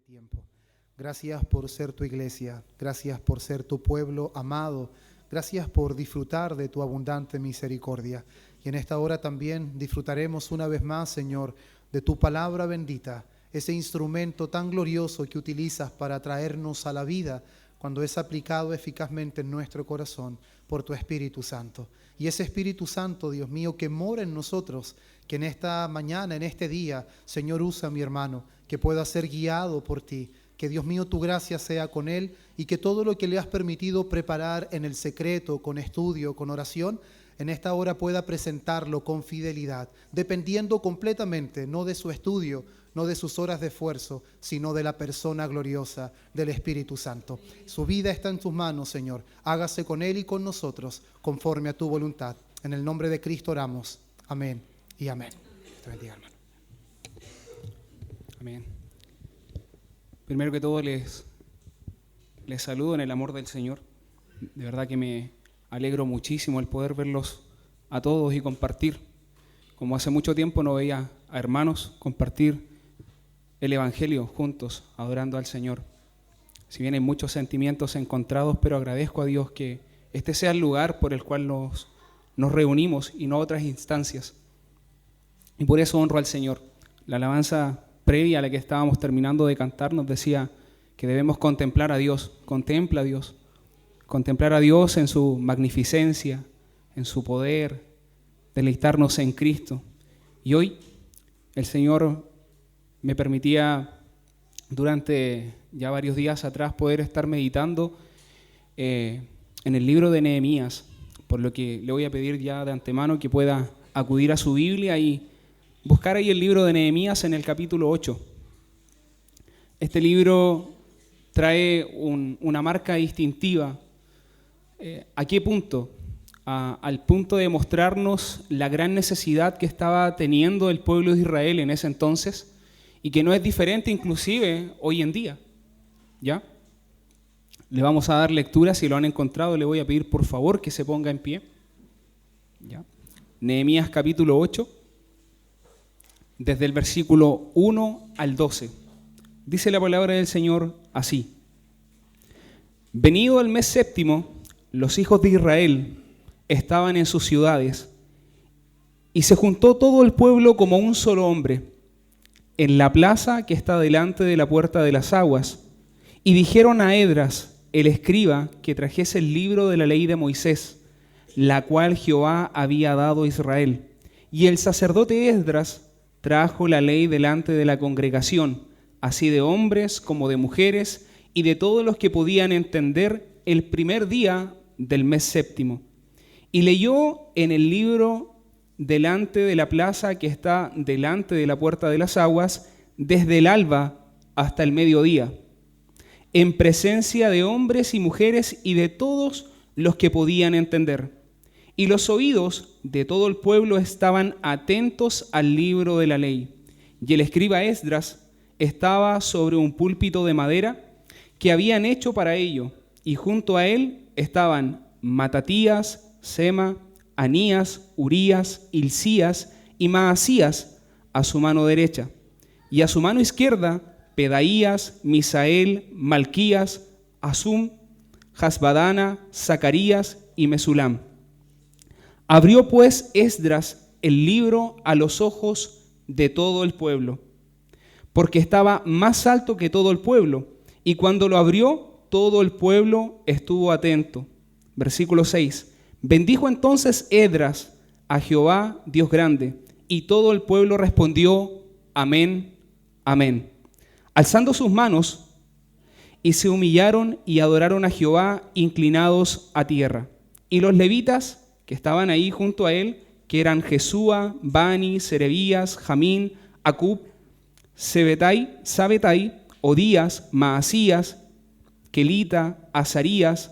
tiempo. Gracias por ser tu iglesia, gracias por ser tu pueblo amado, gracias por disfrutar de tu abundante misericordia. Y en esta hora también disfrutaremos una vez más, Señor, de tu palabra bendita, ese instrumento tan glorioso que utilizas para traernos a la vida cuando es aplicado eficazmente en nuestro corazón por tu Espíritu Santo. Y ese Espíritu Santo, Dios mío, que mora en nosotros, que en esta mañana, en este día, Señor, usa a mi hermano, que pueda ser guiado por ti. Que Dios mío, tu gracia sea con él y que todo lo que le has permitido preparar en el secreto, con estudio, con oración, en esta hora pueda presentarlo con fidelidad, dependiendo completamente, no de su estudio, no de sus horas de esfuerzo, sino de la persona gloriosa del Espíritu Santo. Su vida está en tus manos, Señor. Hágase con él y con nosotros, conforme a tu voluntad. En el nombre de Cristo oramos. Amén y amén. Te bendiga, hermano. Amén. Primero que todo les saludo en el amor del Señor. De verdad que me alegro muchísimo el poder verlos a todos y compartir. Como hace mucho tiempo no veía a hermanos compartir el Evangelio juntos, adorando al Señor. Si bien hay muchos sentimientos encontrados, pero agradezco a Dios que este sea el lugar por el cual nos reunimos y no otras instancias. Y por eso honro al Señor. La alabanza previa a la que estábamos terminando de cantar nos decía que debemos contemplar a Dios. Contempla a Dios. Contemplar a Dios en su magnificencia, en su poder, deleitarnos en Cristo. Y hoy el Señor me permitía durante ya varios días atrás poder estar meditando en el libro de Nehemías, por lo que le voy a pedir ya de antemano que pueda acudir a su Biblia y buscar ahí el libro de Nehemías en el capítulo 8. Este libro trae una marca distintiva. ¿A qué punto? Al punto de mostrarnos la gran necesidad que estaba teniendo el pueblo de Israel en ese entonces y que no es diferente inclusive hoy en día. ¿Ya? Le vamos a dar lectura, si lo han encontrado le voy a pedir por favor que se ponga en pie. ¿Ya? Nehemías capítulo 8, desde el versículo 1 al 12. Dice la palabra del Señor así: Venido el mes séptimo, los hijos de Israel estaban en sus ciudades, y se juntó todo el pueblo como un solo hombre, en la plaza que está delante de la puerta de las aguas, y dijeron a Esdras, el escriba, que trajese el libro de la ley de Moisés, la cual Jehová había dado a Israel. Y el sacerdote Esdras trajo la ley delante de la congregación, así de hombres como de mujeres, y de todos los que podían entender, el primer día del mes séptimo. Y leyó en el libro delante de la plaza que está delante de la puerta de las aguas, desde el alba hasta el mediodía, en presencia de hombres y mujeres y de todos los que podían entender. Y los oídos de todo el pueblo estaban atentos al libro de la ley. Y el escriba Esdras estaba sobre un púlpito de madera que habían hecho para ello, y junto a él estaban Matatías, Sema, Anías, Urías, Hilcías y Maasías a su mano derecha, y a su mano izquierda Pedaías, Misael, Malquías, Asum, Hasbadana, Zacarías y Mesulam. Abrió pues Esdras el libro a los ojos de todo el pueblo, porque estaba más alto que todo el pueblo, y cuando lo abrió, todo el pueblo estuvo atento. Versículo 6. Bendijo entonces Esdras a Jehová, Dios grande, y todo el pueblo respondió, amén, amén, alzando sus manos, y se humillaron y adoraron a Jehová inclinados a tierra. Y los levitas que estaban ahí junto a él, que eran Jesúa, Bani, Serebías, Jamín, Acub, Sabetai, Odías, Maasías, Kelita, Azarías,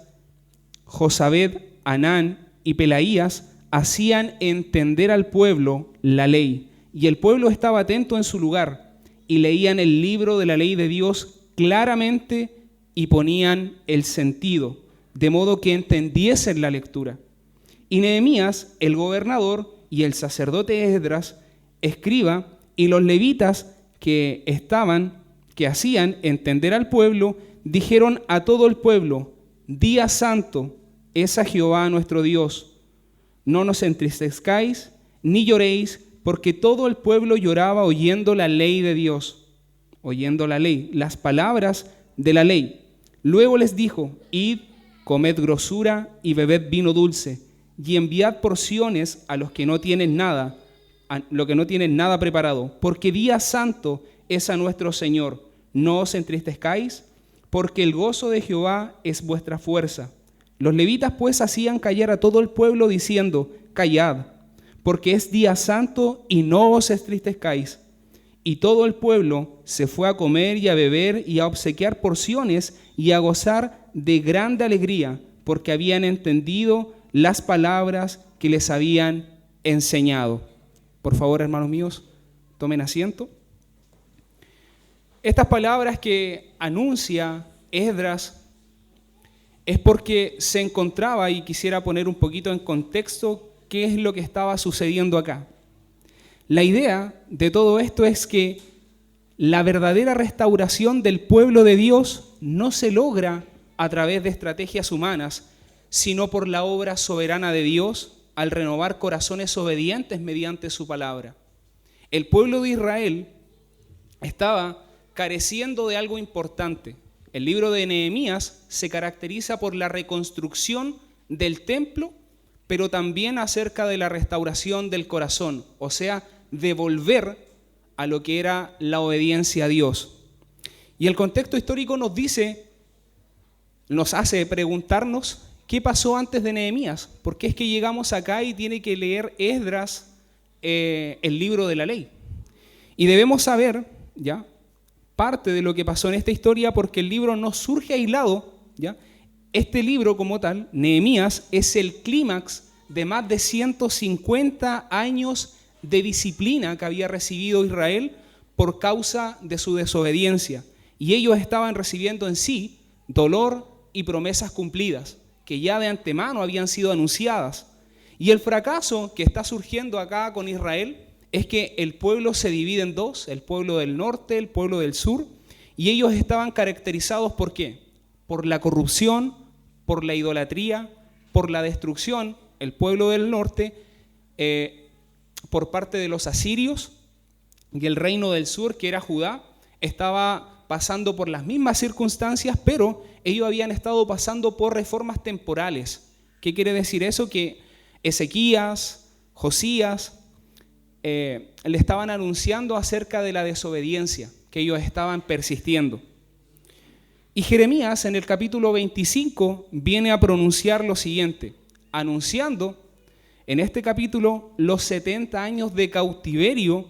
Josabed, Anán y Pelaías, hacían entender al pueblo la ley, y el pueblo estaba atento en su lugar, y leían el libro de la ley de Dios claramente y ponían el sentido, de modo que entendiesen la lectura. Y Nehemías, el gobernador, y el sacerdote Esdras, escriba, y los levitas que estaban que hacían entender al pueblo, dijeron a todo el pueblo: día santo es a Jehová nuestro Dios. No nos entristezcáis ni lloréis, porque todo el pueblo lloraba oyendo la ley de Dios, oyendo la ley, las palabras de la ley. Luego les dijo: id, comed grosura y bebed vino dulce, y enviad porciones a los que no tienen nada, preparado, porque día santo es a nuestro Señor. No os entristezcáis, porque el gozo de Jehová es vuestra fuerza. Los levitas pues hacían callar a todo el pueblo diciendo: callad, porque es día santo y no os entristezcáis. Y todo el pueblo se fue a comer y a beber y a obsequiar porciones y a gozar de grande alegría, porque habían entendido las palabras que les habían enseñado. Por favor, hermanos míos, tomen asiento. Estas palabras que anuncia Esdras es porque se encontraba, y quisiera poner un poquito en contexto qué es lo que estaba sucediendo acá. La idea de todo esto es que la verdadera restauración del pueblo de Dios no se logra a través de estrategias humanas, sino por la obra soberana de Dios al renovar corazones obedientes mediante su palabra. El pueblo de Israel estaba careciendo de algo importante. El libro de Nehemías se caracteriza por la reconstrucción del templo, pero también acerca de la restauración del corazón, o sea, de volver a lo que era la obediencia a Dios. Y el contexto histórico nos hace preguntarnos qué pasó antes de Nehemías. ¿Por qué es que llegamos acá y tiene que leer Esdras el libro de la ley? Y debemos saber, ¿ya?, parte de lo que pasó en esta historia, porque el libro no surge aislado, ¿ya? Este libro como tal, Nehemías, es el clímax de más de 150 años de disciplina que había recibido Israel por causa de su desobediencia. Y ellos estaban recibiendo en sí dolor y promesas cumplidas, que ya de antemano habían sido anunciadas. Y el fracaso que está surgiendo acá con Israel es que el pueblo se divide en dos: el pueblo del norte, el pueblo del sur, y ellos estaban caracterizados ¿por qué? Por la corrupción, por la idolatría, por la destrucción. El pueblo del norte por parte de los asirios, y el reino del sur, que era Judá, estaba pasando por las mismas circunstancias, pero ellos habían estado pasando por reformas temporales. ¿Qué quiere decir eso? Que Ezequías, Josías, le estaban anunciando acerca de la desobediencia, que ellos estaban persistiendo. Y Jeremías en el capítulo 25 viene a pronunciar lo siguiente, anunciando en este capítulo los 70 años de cautiverio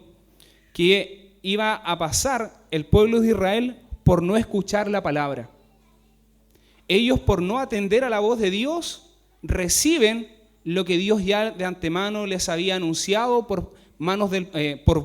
que iba a pasar el pueblo de Israel por no escuchar la palabra. Ellos, por no atender a la voz de Dios, reciben lo que Dios ya de antemano les había anunciado por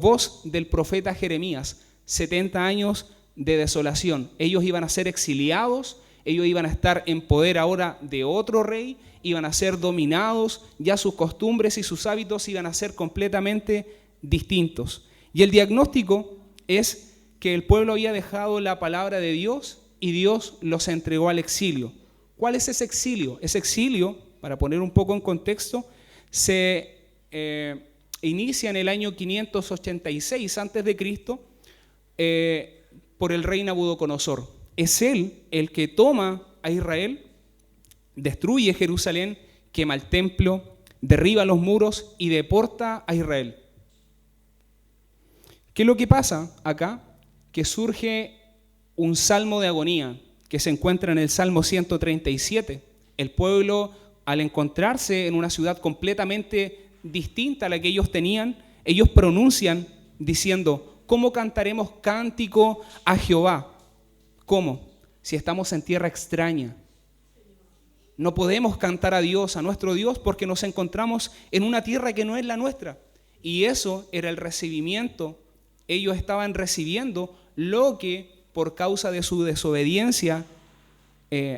voz del profeta Jeremías. 70 años de desolación. Ellos iban a ser exiliados, ellos iban a estar en poder ahora de otro rey, iban a ser dominados, ya sus costumbres y sus hábitos iban a ser completamente distintos. Y el diagnóstico es que el pueblo había dejado la palabra de Dios y Dios los entregó al exilio. ¿Cuál es ese exilio? Ese exilio, para poner un poco en contexto, se inicia en el año 586 a.C. Por el rey Nabucodonosor. Es él el que toma a Israel, destruye Jerusalén, quema el templo, derriba los muros y deporta a Israel. ¿Qué es lo que pasa acá? Que surge un salmo de agonía que se encuentra en el Salmo 137. El pueblo, al encontrarse en una ciudad completamente distinta a la que ellos tenían, ellos pronuncian diciendo: ¿cómo cantaremos cántico a Jehová? ¿Cómo? Si estamos en tierra extraña. No podemos cantar a Dios, a nuestro Dios, porque nos encontramos en una tierra que no es la nuestra. Y eso era el recibimiento. Ellos estaban recibiendo lo que por causa de su desobediencia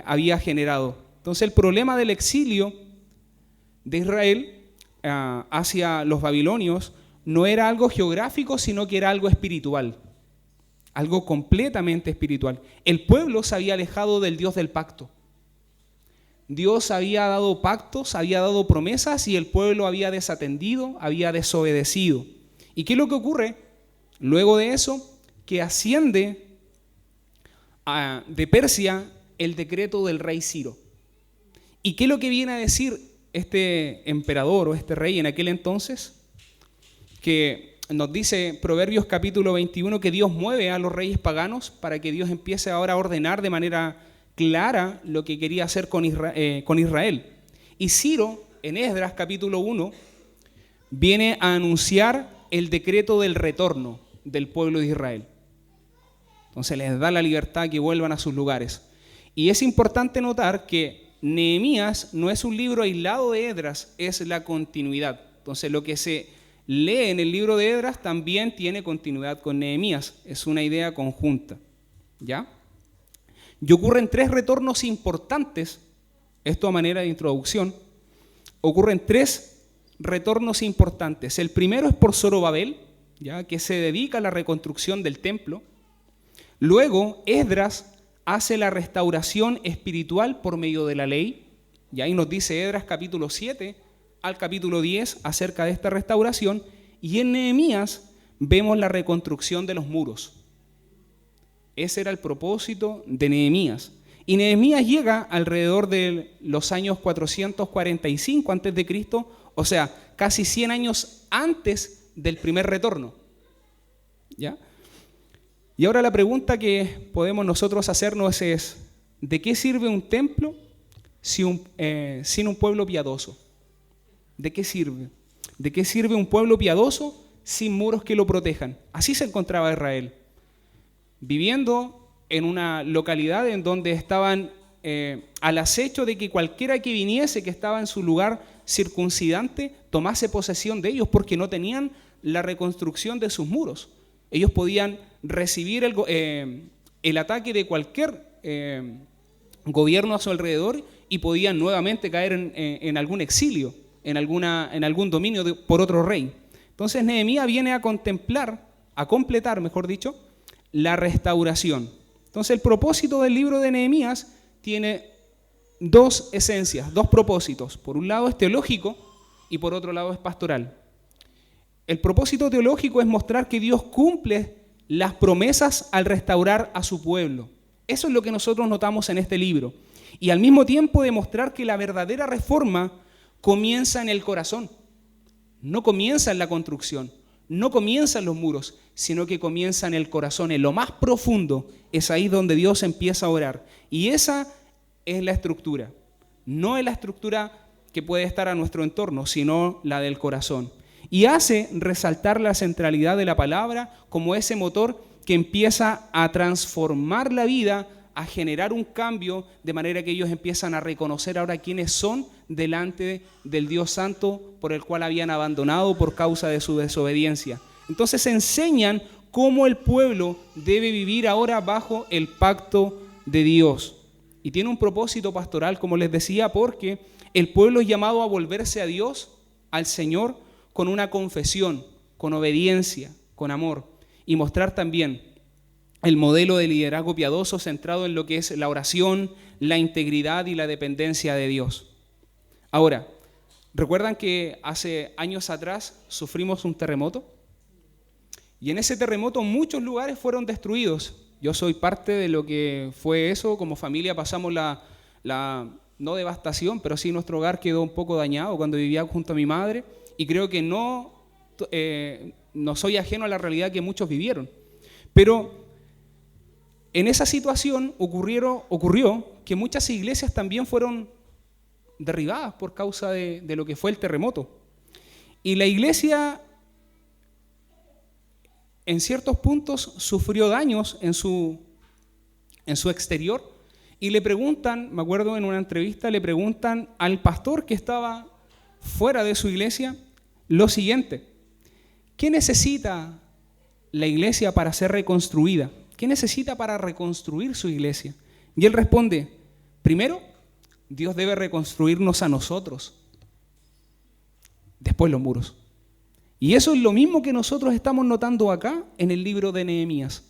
había generado. Entonces el problema del exilio de Israel hacia los babilonios no era algo geográfico, sino que era algo espiritual. algo completamente espiritual. El pueblo se había alejado del Dios del pacto. Dios había dado pactos, había dado promesas y el pueblo había desatendido, había desobedecido. ¿Y qué es lo que ocurre? Luego de eso, que asciende de Persia el decreto del rey Ciro. ¿Y qué es lo que viene a decir este emperador o este rey en aquel entonces? Que nos dice Proverbios capítulo 21 que Dios mueve a los reyes paganos para que Dios empiece ahora a ordenar de manera clara lo que quería hacer con Israel. Y Ciro, en Esdras capítulo 1, viene a anunciar el decreto del retorno del pueblo de Israel. Entonces les da la libertad que vuelvan a sus lugares. Y es importante notar que Nehemías no es un libro aislado de Esdras, es la continuidad. Entonces lo que se lee en el libro de Esdras también tiene continuidad con Nehemías, es una idea conjunta, ¿ya? Y ocurren 3 retornos importantes, esto a manera de introducción, ocurren 3 retornos importantes. El primero es por Zorobabel, ¿ya? Que se dedica a la reconstrucción del templo. Luego, Esdras hace la restauración espiritual por medio de la ley, y ahí nos dice Esdras capítulo 7 al capítulo 10 acerca de esta restauración, y en Nehemías vemos la reconstrucción de los muros. Ese era el propósito de Nehemías. Y Nehemías llega alrededor de los años 445 a.C., o sea, casi 100 años antes del primer retorno. ¿Ya? Y ahora la pregunta que podemos nosotros hacernos es, ¿de qué sirve un templo sin un pueblo piadoso? ¿De qué sirve? ¿De qué sirve un pueblo piadoso sin muros que lo protejan? Así se encontraba Israel, viviendo en una localidad en donde estaban al acecho de que cualquiera que viniese, que estaba en su lugar circuncidante, tomase posesión de ellos, porque no tenían la reconstrucción de sus muros. Ellos podían recibir el ataque de cualquier gobierno a su alrededor y podían nuevamente caer en algún exilio, en algún dominio por otro rey. Entonces Nehemías viene a completar, mejor dicho, la restauración. Entonces el propósito del libro de Nehemías tiene 2 esencias, 2 propósitos. Por un lado es teológico y por otro lado es pastoral. El propósito teológico es mostrar que Dios cumple las promesas al restaurar a su pueblo. Eso es lo que nosotros notamos en este libro. Y al mismo tiempo demostrar que la verdadera reforma comienza en el corazón. No comienza en la construcción, no comienza en los muros, sino que comienza en el corazón, en lo más profundo. Es ahí donde Dios empieza a orar. Y esa es la estructura. No es la estructura que puede estar a nuestro entorno, sino la del corazón. Y hace resaltar la centralidad de la palabra como ese motor que empieza a transformar la vida, a generar un cambio, de manera que ellos empiezan a reconocer ahora quiénes son delante del Dios Santo por el cual habían abandonado por causa de su desobediencia. Entonces enseñan cómo el pueblo debe vivir ahora bajo el pacto de Dios. Y tiene un propósito pastoral, como les decía, porque el pueblo es llamado a volverse a Dios, al Señor, con una confesión, con obediencia, con amor, y mostrar también el modelo de liderazgo piadoso centrado en lo que es la oración, la integridad y la dependencia de Dios. Ahora, ¿recuerdan que hace años atrás sufrimos un terremoto? Y en ese terremoto muchos lugares fueron destruidos. Yo soy parte de lo que fue eso. Como familia pasamos no devastación, pero sí nuestro hogar quedó un poco dañado cuando vivía junto a mi madre. Y creo que no soy ajeno a la realidad que muchos vivieron. Pero en esa situación ocurrió que muchas iglesias también fueron derribadas por causa de lo que fue el terremoto. Y la iglesia, en ciertos puntos, sufrió daños en su exterior. Y le preguntan, me acuerdo en una entrevista, le preguntan al pastor que estaba fuera de su iglesia lo siguiente: ¿qué necesita la iglesia para ser reconstruida? ¿Qué necesita para reconstruir su iglesia? Y él responde: primero, Dios debe reconstruirnos a nosotros, después los muros. Y eso es lo mismo que nosotros estamos notando acá en el libro de Nehemías.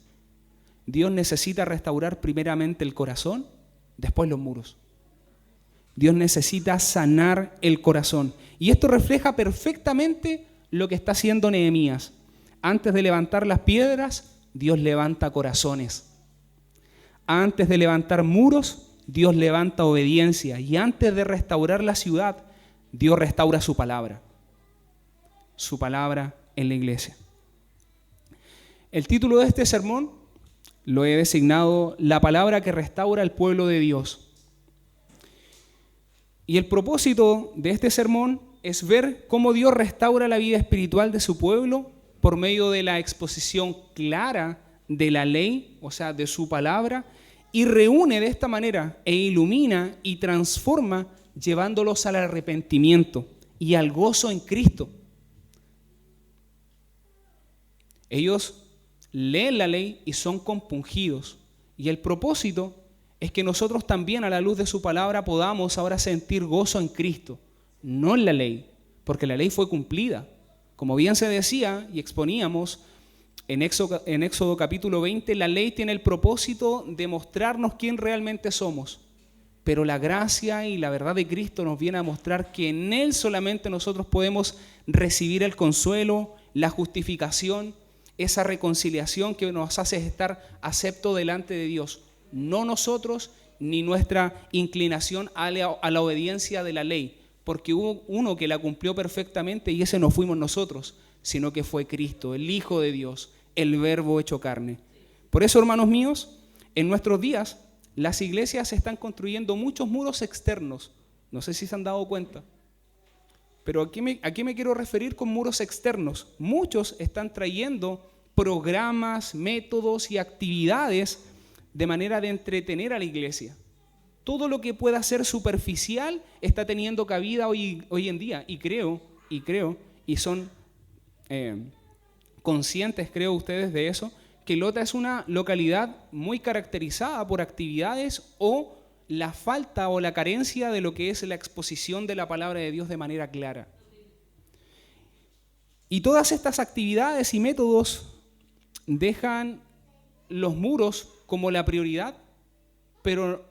Dios necesita restaurar primeramente el corazón, después los muros. Dios necesita sanar el corazón. Y esto refleja perfectamente lo que está haciendo Nehemías. Antes de levantar las piedras, Dios levanta corazones. Antes de levantar muros, Dios levanta obediencia. Y antes de restaurar la ciudad, Dios restaura su palabra. Su palabra en la iglesia. El título de este sermón lo he designado La palabra que restaura al pueblo de Dios. Y el propósito de este sermón es ver cómo Dios restaura la vida espiritual de su pueblo por medio de la exposición clara de la ley, o sea, de su palabra, y reúne de esta manera e ilumina y transforma llevándolos al arrepentimiento y al gozo en Cristo. Ellos leen la ley y son compungidos. Y el propósito es que nosotros también a la luz de su palabra podamos ahora sentir gozo en Cristo, no en la ley, porque la ley fue cumplida. Como bien se decía y exponíamos en Éxodo capítulo 20, la ley tiene el propósito de mostrarnos quién realmente somos. Pero la gracia y la verdad de Cristo nos viene a mostrar que en Él solamente nosotros podemos recibir el consuelo, la justificación, esa reconciliación que nos hace estar acepto delante de Dios. No nosotros ni nuestra inclinación a la obediencia de la ley, porque hubo uno que la cumplió perfectamente y ese no fuimos nosotros, sino que fue Cristo, el Hijo de Dios, el Verbo hecho carne. Por eso, hermanos míos, en nuestros días las iglesias están construyendo muchos muros externos. No sé si se han dado cuenta, pero ¿a qué me quiero referir con muros externos? Muchos están trayendo programas, métodos y actividades de manera de entretener a la iglesia. Todo lo que pueda ser superficial está teniendo cabida hoy en día. Y creo, y son conscientes, creo ustedes de eso, que Lota es una localidad muy caracterizada por actividades o la falta o la carencia de lo que es la exposición de la palabra de Dios de manera clara. Y todas estas actividades y métodos dejan los muros como la prioridad, pero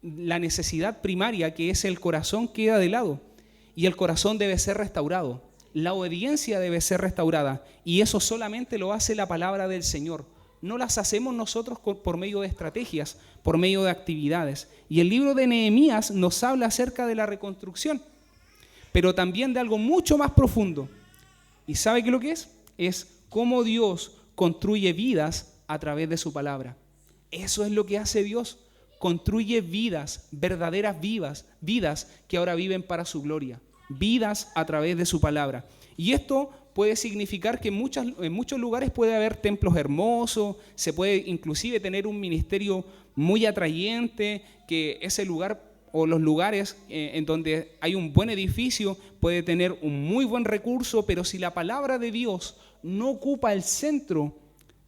la necesidad primaria, que es el corazón, queda de lado. Y el corazón debe ser restaurado. La obediencia debe ser restaurada. Y eso solamente lo hace la palabra del Señor. No las hacemos nosotros por medio de estrategias, por medio de actividades. Y el libro de Nehemías nos habla acerca de la reconstrucción, pero también de algo mucho más profundo. ¿Y sabe qué es lo que es? Es cómo Dios construye vidas a través de su palabra. Eso es lo que hace Dios. Construye vidas, verdaderas vidas que ahora viven para su gloria. Vidas a través de su palabra. Y esto puede significar que en muchos lugares puede haber templos hermosos, se puede inclusive tener un ministerio muy atrayente, que ese lugar o los lugares en donde hay un buen edificio puede tener un muy buen recurso, pero si la palabra de Dios no ocupa el centro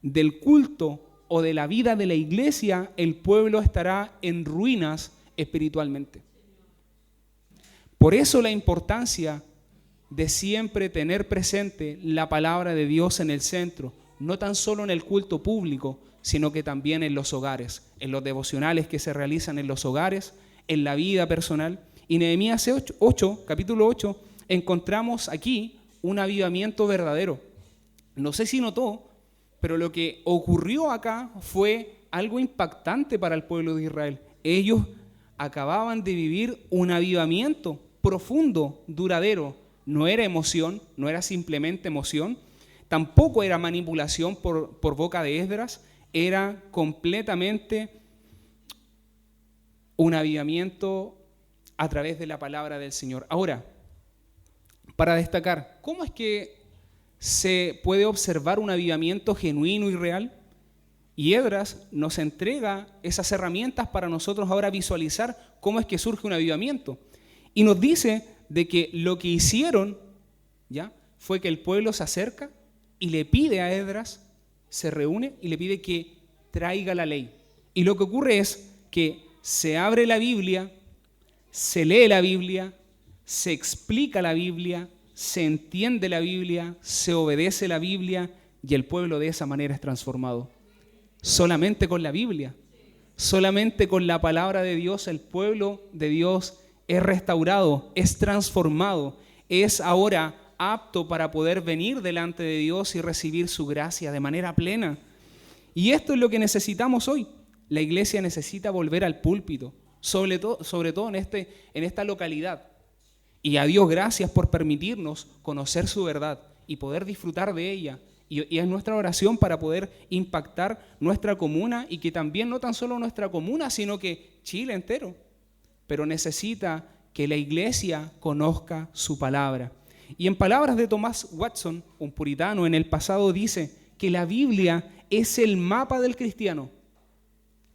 del culto o de la vida de la iglesia, el pueblo estará en ruinas espiritualmente. Por eso la importancia de siempre tener presente la palabra de Dios en el centro, no tan solo en el culto público, sino que también en los hogares, en los devocionales que se realizan en los hogares, en la vida personal. Y Nehemías 8, capítulo 8, encontramos aquí un avivamiento verdadero. No sé si notó, pero lo que ocurrió acá fue algo impactante para el pueblo de Israel. Ellos acababan de vivir un avivamiento profundo, duradero. No era emoción, no era simplemente emoción, tampoco era manipulación por boca de Esdras, era completamente un avivamiento a través de la palabra del Señor. Ahora, para destacar, ¿cómo es que se puede observar un avivamiento genuino y real? Y Esdras nos entrega esas herramientas para nosotros ahora visualizar cómo es que surge un avivamiento. Y nos dice de que lo que hicieron ya fue que el pueblo se acerca y le pide a Esdras, se reúne y le pide que traiga la ley. Y lo que ocurre es que se abre la Biblia, se lee la Biblia, se explica la Biblia, se entiende la Biblia, se obedece la Biblia y el pueblo de esa manera es transformado. Solamente con la Biblia, solamente con la palabra de Dios, el pueblo de Dios es restaurado, es transformado, es ahora apto para poder venir delante de Dios y recibir su gracia de manera plena. Y esto es lo que necesitamos hoy. La iglesia necesita volver al púlpito, sobre todo en esta localidad. Y a Dios gracias por permitirnos conocer su verdad y poder disfrutar de ella. Y es nuestra oración para poder impactar nuestra comuna y que también no tan solo nuestra comuna, sino que Chile entero. Pero necesita que la iglesia conozca su palabra. Y en palabras de Thomas Watson, un puritano en el pasado, dice que la Biblia es el mapa del cristiano.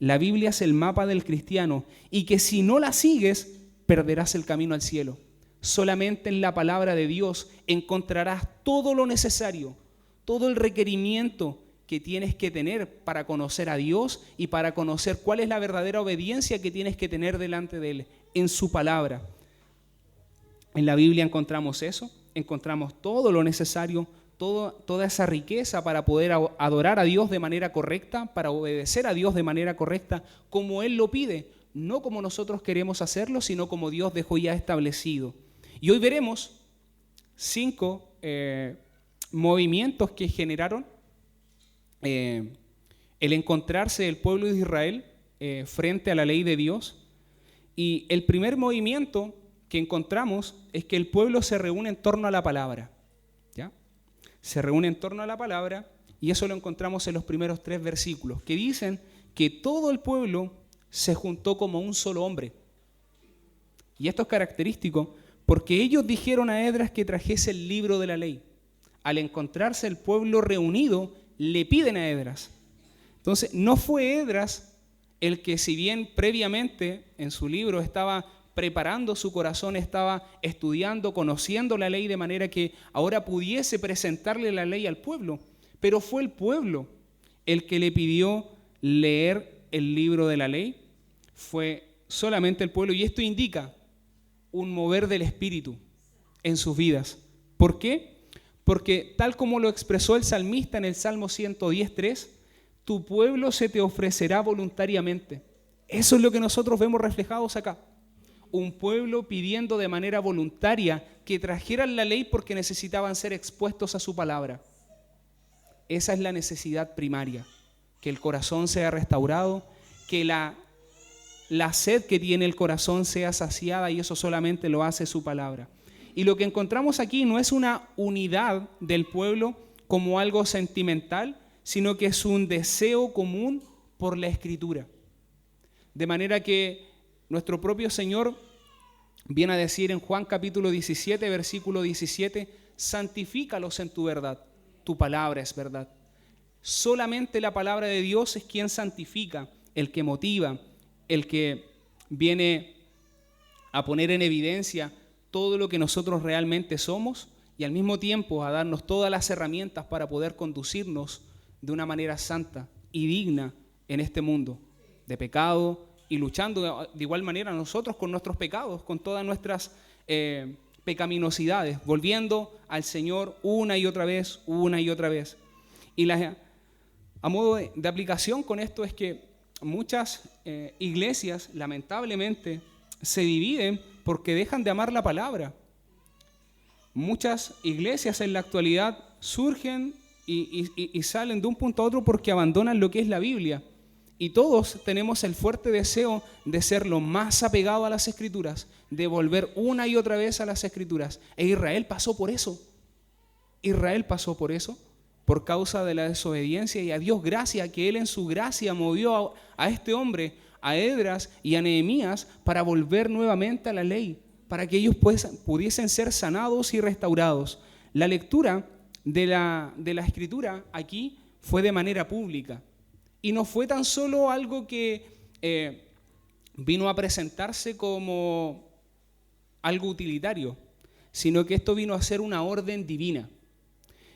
La Biblia es el mapa del cristiano y que si no la sigues, perderás el camino al cielo. Solamente en la palabra de Dios encontrarás todo lo necesario, todo el requerimiento que tienes que tener para conocer a Dios y para conocer cuál es la verdadera obediencia que tienes que tener delante de Él, en su palabra. En la Biblia encontramos eso, encontramos todo lo necesario, toda esa riqueza para poder adorar a Dios de manera correcta, para obedecer a Dios de manera correcta, como Él lo pide, no como nosotros queremos hacerlo, sino como Dios dejó ya establecido. Y hoy veremos 5 movimientos que generaron el encontrarse el pueblo de Israel frente a la ley de Dios. Y el primer movimiento que encontramos es que el pueblo se reúne en torno a la palabra. ¿Ya? Se reúne en torno a la palabra y eso lo encontramos en los primeros 3 versículos, que dicen que todo el pueblo se juntó como un solo hombre. Y esto es característico porque ellos dijeron a Esdras que trajese el libro de la ley. Al encontrarse el pueblo reunido, le piden a Esdras. Entonces, no fue Esdras el que, si bien previamente en su libro estaba preparando su corazón, estaba estudiando, conociendo la ley de manera que ahora pudiese presentarle la ley al pueblo, pero fue el pueblo el que le pidió leer el libro de la ley, fue solamente el pueblo, y esto indica un mover del Espíritu en sus vidas. ¿Por qué? Porque tal como lo expresó el salmista en el Salmo 110:3, tu pueblo se te ofrecerá voluntariamente. Eso es lo que nosotros vemos reflejados acá. Un pueblo pidiendo de manera voluntaria que trajeran la ley porque necesitaban ser expuestos a su palabra. Esa es la necesidad primaria, que el corazón sea restaurado, que la sed que tiene el corazón sea saciada, y eso solamente lo hace su palabra. Y lo que encontramos aquí no es una unidad del pueblo como algo sentimental, sino que es un deseo común por la Escritura. De manera que nuestro propio Señor viene a decir en Juan capítulo 17, versículo 17, santifícalos en tu verdad, tu palabra es verdad. Solamente la palabra de Dios es quien santifica, el que motiva, el que viene a poner en evidencia todo lo que nosotros realmente somos y al mismo tiempo a darnos todas las herramientas para poder conducirnos de una manera santa y digna en este mundo de pecado y luchando de igual manera nosotros con nuestros pecados, con todas nuestras pecaminosidades, volviendo al Señor una y otra vez, una y otra vez. Y a modo de aplicación con esto es que muchas iglesias lamentablemente se dividen porque dejan de amar la palabra. Muchas iglesias en la actualidad surgen y salen de un punto a otro porque abandonan lo que es la Biblia. Y todos tenemos el fuerte deseo de ser lo más apegado a las Escrituras, de volver una y otra vez a las Escrituras. E Israel pasó por eso. Israel pasó por eso, por causa de la desobediencia, y a Dios gracias que Él en su gracia movió a este hombre, a Esdras y a Nehemías, para volver nuevamente a la ley, para que ellos pudiesen ser sanados y restaurados. La lectura de la Escritura aquí fue de manera pública. Y no fue tan solo algo que vino a presentarse como algo utilitario, sino que esto vino a ser una orden divina.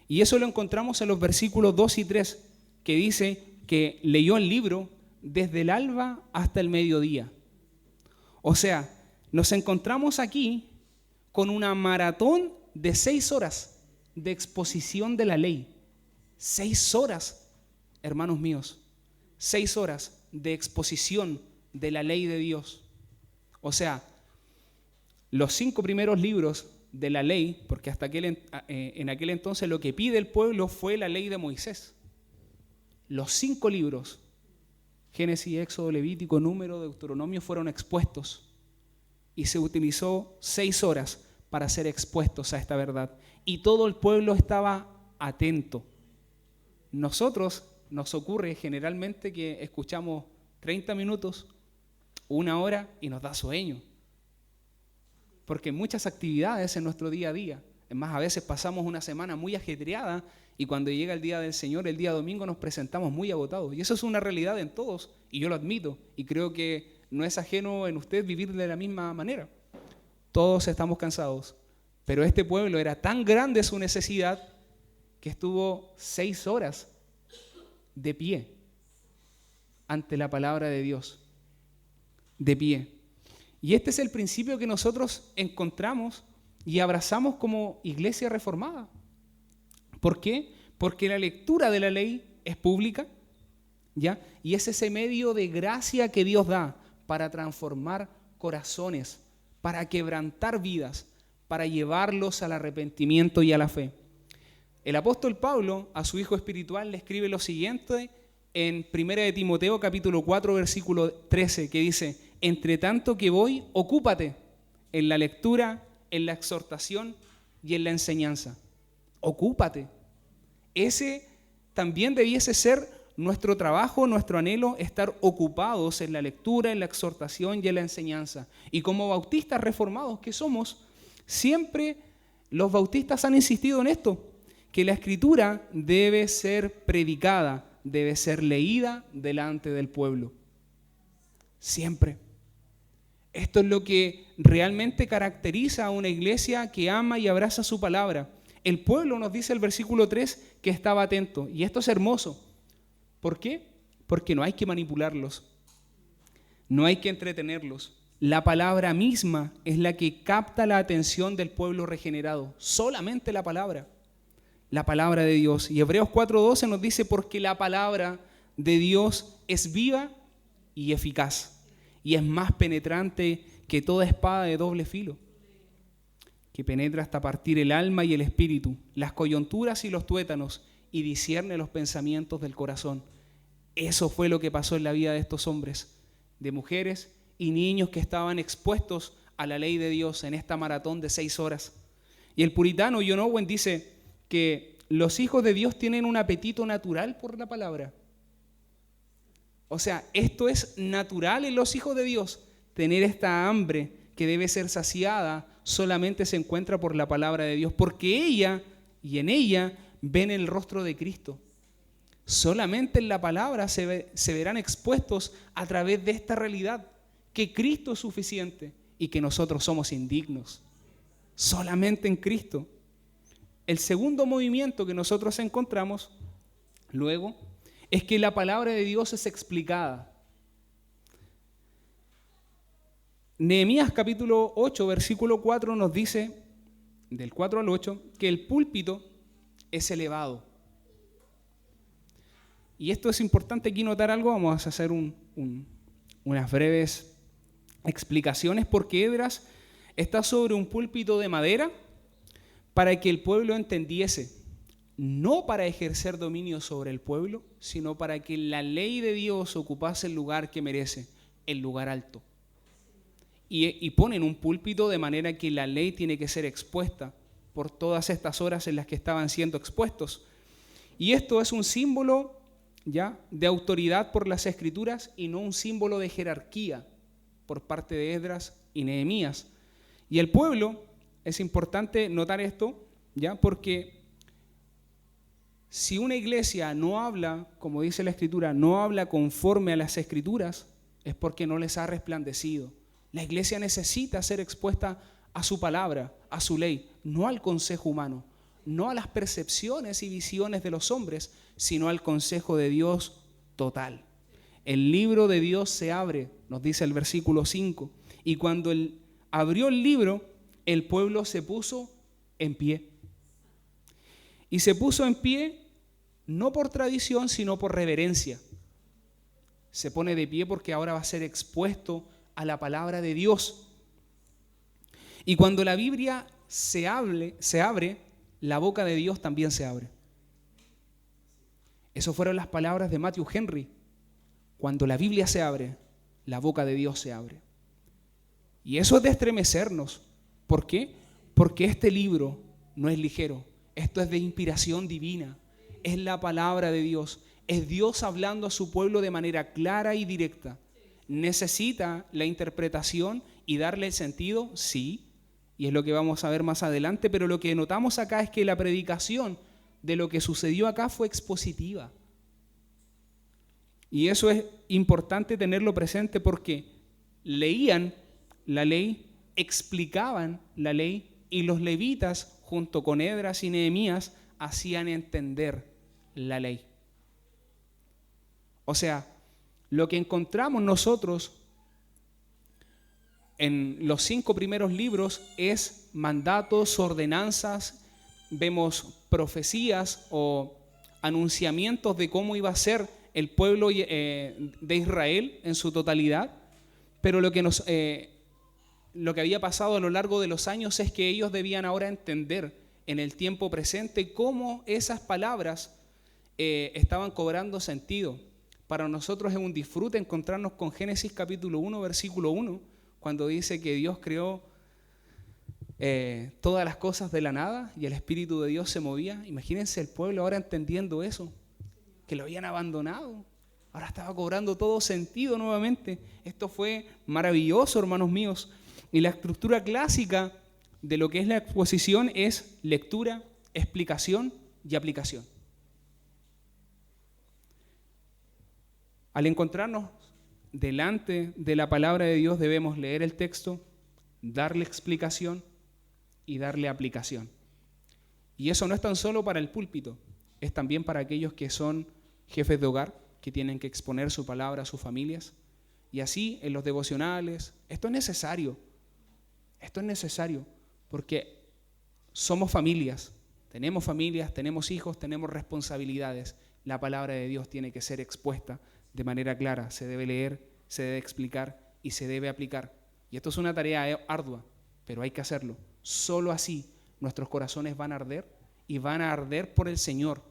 Y eso lo encontramos en los versículos 2 y 3, que dice que leyó el libro desde el alba hasta el mediodía. O sea, nos encontramos aquí con una maratón de 6 horas de exposición de la ley. 6 horas, hermanos míos. 6 horas de exposición de la ley de Dios. O sea, los 5 primeros libros de la ley, porque hasta en aquel entonces lo que pide el pueblo fue la ley de Moisés. Los 5 libros, Génesis, Éxodo, Levítico, Número, Deuteronomio, fueron expuestos y se utilizó 6 horas para ser expuestos a esta verdad. Y todo el pueblo estaba atento. Nosotros nos ocurre generalmente que escuchamos 30 minutos, 1 hora y nos da sueño. Porque muchas actividades en nuestro día a día. Es más, a veces pasamos una semana muy ajetreada y cuando llega el día del Señor, el día domingo, nos presentamos muy agotados. Y eso es una realidad en todos, y yo lo admito. Y creo que no es ajeno en usted vivir de la misma manera. Todos estamos cansados. Pero este pueblo era tan grande su necesidad que estuvo 6 horas de pie ante la palabra de Dios. De pie. Y este es el principio que nosotros encontramos y abrazamos como iglesia reformada. ¿Por qué? Porque la lectura de la ley es pública, ¿ya? Y es ese medio de gracia que Dios da para transformar corazones, para quebrantar vidas, para llevarlos al arrepentimiento y a la fe. El apóstol Pablo a su hijo espiritual le escribe lo siguiente en 1 de Timoteo capítulo 4 versículo 13, que dice: entre tanto que voy, ocúpate en la lectura, en la exhortación y en la enseñanza. Ocúpate. Ese también debiese ser nuestro trabajo, nuestro anhelo, estar ocupados en la lectura, en la exhortación y en la enseñanza. Y como bautistas reformados que somos, siempre los bautistas han insistido en esto, que la Escritura debe ser predicada, debe ser leída delante del pueblo. Siempre. Esto es lo que realmente caracteriza a una iglesia que ama y abraza su palabra. El pueblo, nos dice el versículo 3, que estaba atento. Y esto es hermoso. ¿Por qué? Porque no hay que manipularlos. No hay que entretenerlos. La palabra misma es la que capta la atención del pueblo regenerado. Solamente la palabra de Dios. Y Hebreos 4:12 nos dice: porque la palabra de Dios es viva y eficaz, y es más penetrante que toda espada de doble filo, que penetra hasta partir el alma y el espíritu, las coyunturas y los tuétanos, y discierne los pensamientos del corazón. Eso fue lo que pasó en la vida de estos hombres, de mujeres y niños que estaban expuestos a la ley de Dios en esta maratón de 6 horas. Y el puritano John Owen dice que los hijos de Dios tienen un apetito natural por la palabra. O sea, esto es natural en los hijos de Dios. Tener esta hambre que debe ser saciada solamente se encuentra por la palabra de Dios, porque ella y en ella ven el rostro de Cristo. Solamente en la palabra se verán expuestos a través de esta realidad, que Cristo es suficiente y que nosotros somos indignos. Solamente en Cristo. El segundo movimiento que nosotros encontramos luego es que la palabra de Dios es explicada. Nehemías capítulo 8, versículo 4 nos dice, del 4 al 8, que el púlpito es elevado. Y esto es importante aquí notar algo, vamos a hacer unas breves explicaciones, porque Esdras está sobre un púlpito de madera para que el pueblo entendiese, no para ejercer dominio sobre el pueblo, sino para que la ley de Dios ocupase el lugar que merece, el lugar alto. Y ponen un púlpito de manera que la ley tiene que ser expuesta por todas estas horas en las que estaban siendo expuestos. Y esto es un símbolo ya de autoridad por las Escrituras y no un símbolo de jerarquía por parte de Esdras y Nehemías. Y el pueblo, es importante notar esto, ya, porque si una iglesia no habla, como dice la Escritura, no habla conforme a las Escrituras, es porque no les ha resplandecido. La iglesia necesita ser expuesta a su palabra, a su ley, no al consejo humano, no a las percepciones y visiones de los hombres, sino al consejo de Dios total. El libro de Dios se abre, nos dice el versículo 5, y cuando él abrió el libro, el pueblo se puso en pie. Y se puso en pie no por tradición, sino por reverencia. se pone de pie porque ahora va a ser expuesto a la palabra de Dios. Y cuando la Biblia se abre, la boca de Dios también se abre. Esas fueron las palabras de Matthew Henry. Cuando la Biblia se abre, la boca de Dios se abre. Y eso es de estremecernos. ¿Por qué? Porque este libro no es ligero. Esto es de inspiración divina. Es la palabra de Dios. Es Dios hablando a su pueblo de manera clara y directa. ¿Necesita la interpretación y darle el sentido? Sí. Y es lo que vamos a ver más adelante. Pero lo que notamos acá es que la predicación de lo que sucedió acá fue expositiva. Y eso es importante tenerlo presente porque leían la ley, explicaban la ley y los levitas, junto con Esdras y Nehemías, hacían entender la ley. O sea, lo que encontramos nosotros en los 5 primeros libros es mandatos, ordenanzas, vemos profecías o anunciamientos de cómo iba a ser el pueblo de Israel en su totalidad, pero lo que había pasado a lo largo de los años es que ellos debían ahora entender en el tiempo presente cómo esas palabras estaban cobrando sentido. Para nosotros es un disfrute encontrarnos con Génesis capítulo 1, versículo 1, cuando dice que Dios creó todas las cosas de la nada y el Espíritu de Dios se movía. Imagínense el pueblo ahora entendiendo eso, que lo habían abandonado. Ahora estaba cobrando todo sentido nuevamente. Esto fue maravilloso, hermanos míos. Y la estructura clásica de lo que es la exposición es lectura, explicación y aplicación. Al encontrarnos delante de la palabra de Dios debemos leer el texto, darle explicación y darle aplicación. Y eso no es tan solo para el púlpito, es también para aquellos que son jefes de hogar, que tienen que exponer su palabra a sus familias. Y así en los devocionales, esto es necesario porque somos familias, tenemos hijos, tenemos responsabilidades. La palabra de Dios tiene que ser expuesta de manera clara, se debe leer, se debe explicar y se debe aplicar. Y esto es una tarea ardua, pero hay que hacerlo. Solo así nuestros corazones van a arder y van a arder por el Señor,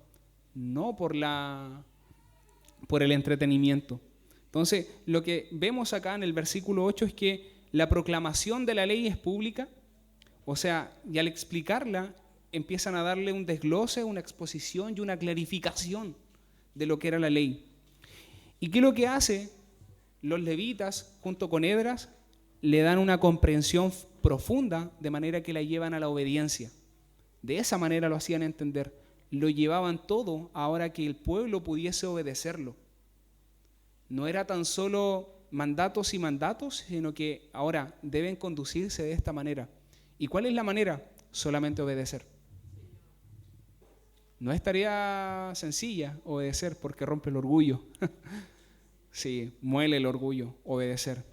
no por el entretenimiento. Entonces, lo que vemos acá en el versículo 8 es que la proclamación de la ley es pública, o sea, y al explicarla empiezan a darle un desglose, una exposición y una clarificación de lo que era la ley. ¿Y qué es lo que hace? Los levitas, junto con Esdras, le dan una comprensión profunda de manera que la llevan a la obediencia. De esa manera lo hacían entender. Lo llevaban todo ahora que el pueblo pudiese obedecerlo. No era tan solo mandatos y mandatos, sino que ahora deben conducirse de esta manera. ¿Y cuál es la manera? Solamente obedecer. No es tarea sencilla obedecer porque rompe el orgullo. Sí, muele el orgullo, obedecer.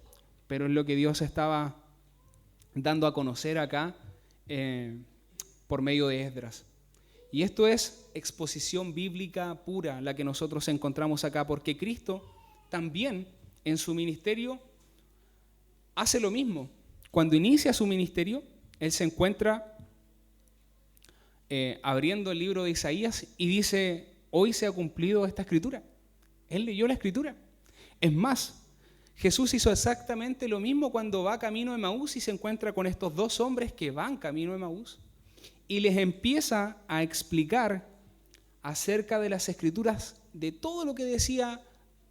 Pero es lo que Dios estaba dando a conocer acá por medio de Esdras. Y esto es exposición bíblica pura, la que nosotros encontramos acá, porque Cristo también en su ministerio hace lo mismo. Cuando inicia su ministerio, Él se encuentra abriendo el libro de Isaías y dice, hoy se ha cumplido esta escritura. Él leyó la escritura. Es más, Jesús hizo exactamente lo mismo cuando va camino a Emaús y se encuentra con estos 2 hombres que van camino a Emaús y les empieza a explicar acerca de las escrituras, de todo lo que decía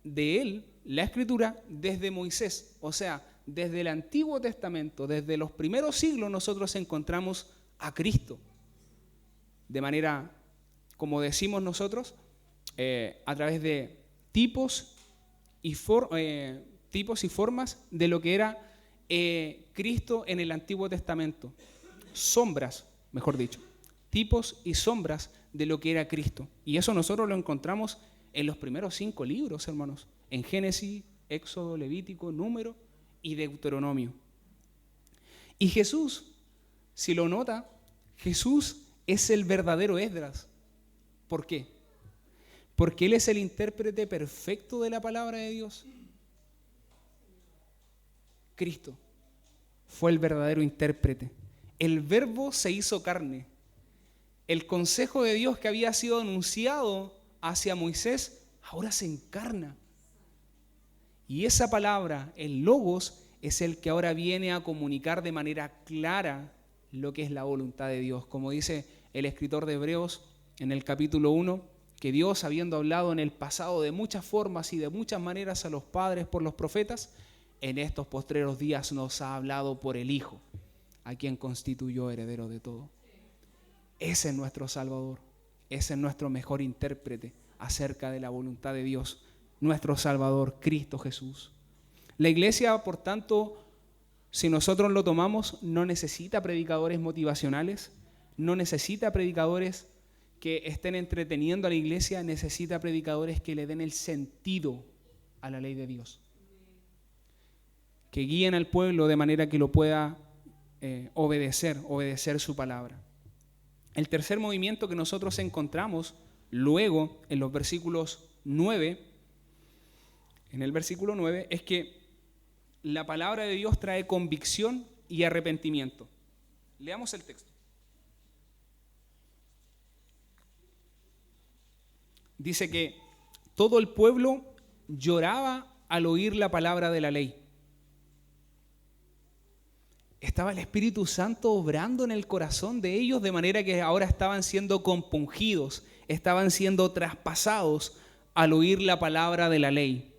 de él la escritura desde Moisés, o sea, desde el Antiguo Testamento, desde los primeros siglos nosotros encontramos a Cristo. De manera, como decimos nosotros, a través de tipos y formas de lo que era Cristo en el Antiguo Testamento. Sombras, mejor dicho, tipos y sombras de lo que era Cristo. Y eso nosotros lo encontramos en los primeros 5 libros, hermanos, en Génesis, Éxodo, Levítico, Número y Deuteronomio. Y Jesús, si lo nota, Jesús es el verdadero Esdras. ¿Por qué? Porque Él es el intérprete perfecto de la palabra de Dios. Cristo fue el verdadero intérprete. El Verbo se hizo carne. El consejo de Dios que había sido anunciado hacia Moisés, ahora se encarna. Y esa palabra, el Logos, es el que ahora viene a comunicar de manera clara lo que es la voluntad de Dios. Como dice el escritor de Hebreos en el capítulo 1, que Dios, habiendo hablado en el pasado de muchas formas y de muchas maneras a los padres por los profetas, en estos postreros días nos ha hablado por el Hijo, a quien constituyó heredero de todo. Ese es nuestro Salvador, ese es nuestro mejor intérprete acerca de la voluntad de Dios, nuestro Salvador, Cristo Jesús. La iglesia, por tanto, si nosotros lo tomamos, no necesita predicadores motivacionales, no necesita predicadores que estén entreteniendo a la iglesia, necesita predicadores que le den el sentido a la ley de Dios, que guíen al pueblo de manera que lo pueda obedecer su palabra. El tercer movimiento que nosotros encontramos luego en los versículos 9, en el versículo 9, es que la palabra de Dios trae convicción y arrepentimiento. Leamos el texto. Dice que todo el pueblo lloraba al oír la palabra de la ley. Estaba el Espíritu Santo obrando en el corazón de ellos de manera que ahora estaban siendo compungidos, estaban siendo traspasados al oír la palabra de la ley.